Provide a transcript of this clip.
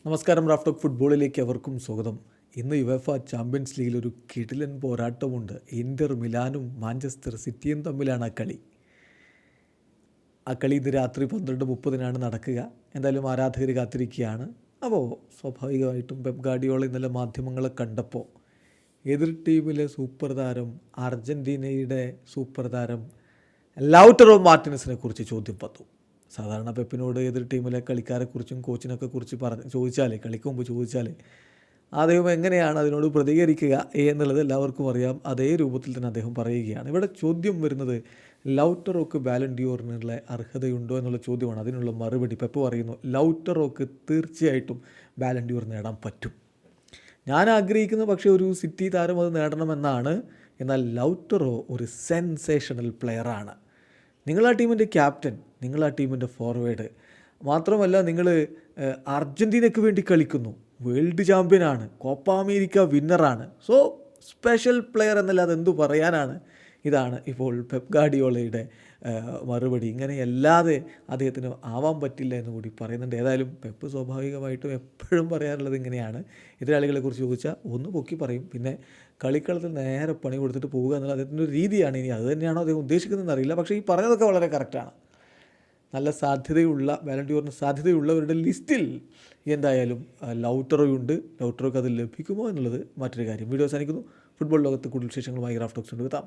നമസ്കാരം. റാഫ്റ്റോക്ക് ഫുട്ബോളിലേക്ക് അവർക്കും സ്വാഗതം. ഇന്ന് യുവേഫ ചാമ്പ്യൻസ് ലീഗിൽ ഒരു കിടിലൻ പോരാട്ടമുണ്ട്. ഇന്റർ മിലാനും മാഞ്ചസ്റ്റർ സിറ്റിയും തമ്മിലാണ് ആ കളി ഇന്ന് രാത്രി 12:30 നടക്കുക. എന്തായാലും ആരാധകർ കാത്തിരിക്കുകയാണ്. അപ്പോൾ സ്വാഭാവികമായിട്ടും പെപ് ഗാർഡിയോള ഇന്നലെ മാധ്യമങ്ങളെ കണ്ടപ്പോൾ എതിർ ടീമിലെ സൂപ്പർ താരം അർജൻറ്റീനയുടെ സൂപ്പർ താരം ലൗട്ടറോ മാർട്ടിനസിനെ കുറിച്ച് ചോദ്യം വന്നു. സാധാരണ പെപ്പിനോട് എതിർ ടീമിലെ കളിക്കാരെക്കുറിച്ചും കോച്ചിനൊക്കെ കുറിച്ച് ചോദിച്ചാൽ, കളിക്ക് മുമ്പ് ചോദിച്ചാൽ അദ്ദേഹം എങ്ങനെയാണ് അതിനോട് പ്രതികരിക്കുക എന്നുള്ളത് എല്ലാവർക്കും അറിയാം. അതേ രൂപത്തിൽ തന്നെ അദ്ദേഹം പറയുകയാണ്. ഇവിടെ ചോദ്യം വരുന്നത് ലൗട്ടറോക്ക് ബാലൺ ഡിയോറിനുള്ള അർഹതയുണ്ടോ എന്നുള്ള ചോദ്യമാണ്. അതിനുള്ള മറുപടി പെപ്പ് പറയുന്നു, ലൗട്ടറോക്ക് തീർച്ചയായിട്ടും ബാലൺ ഡിയോർ നേടാൻ പറ്റും. ഞാൻ ആഗ്രഹിക്കുന്ന പക്ഷേ ഒരു സിറ്റി താരം അത് നേടണമെന്നാണ്. എന്നാൽ ലൗട്ടറോ ഒരു സെൻസേഷണൽ പ്ലെയറാണ്. നിങ്ങൾ ആ ടീമിൻ്റെ ക്യാപ്റ്റൻ, നിങ്ങൾ ആ ടീമിൻ്റെ ഫോർവേഡ്, മാത്രമല്ല നിങ്ങൾ അർജൻറ്റീനയ്ക്ക് വേണ്ടി കളിക്കുന്നു, വേൾഡ് ചാമ്പ്യനാണ്, കോപ്പ അമേരിക്ക വിന്നറാണ്. സോ സ്പെഷ്യൽ പ്ലെയർ എന്നല്ലാതെ എന്തു പറയാനാണ്. ഇതാണ് ഇപ്പോൾ പെപ് ഗാർഡിയോളയുടെ മറുപടി. ഇങ്ങനെയല്ലാതെ അദ്ദേഹത്തിന് ആവാൻ പറ്റില്ല എന്ന് കൂടി പറയുന്നുണ്ട്. ഏതായാലും പെപ്പ് സ്വാഭാവികമായിട്ടും എപ്പോഴും പറയാറുള്ളത് ഇങ്ങനെയാണ്. എതിരാളികളെക്കുറിച്ച് ചോദിച്ചാൽ ഒന്ന് പൊക്കി പറയും, പിന്നെ കളിക്കളത്തിൽ നേരെ പണി കൊടുത്തിട്ട് പോവുക എന്നുള്ള അദ്ദേഹത്തിൻ്റെ ഒരു രീതിയാണ്. ഇനി അത് തന്നെയാണോ അദ്ദേഹം ഉദ്ദേശിക്കുന്നതെന്ന് അറിയില്ല. പക്ഷേ ഈ പറഞ്ഞതൊക്കെ വളരെ കറക്റ്റാണ്. നല്ല സാധ്യതയുള്ള ബാലൺ ഡിയോറിന് സാധ്യതയുള്ളവരുടെ ലിസ്റ്റിൽ എന്തായാലും ലൗട്ടറോയുണ്ട്. ലൗട്ടറോക്ക് അത് ലഭിക്കുമോ എന്നുള്ളത് മറ്റൊരു കാര്യം. വീഡിയോ അവസാനിക്കുന്നു. ഫുട്ബോൾ ലോകത്ത് കൂടുതൽ വിശേഷങ്ങളുമായി റാഫ്റ്റോക്സ് കൊണ്ടുവെത്താം.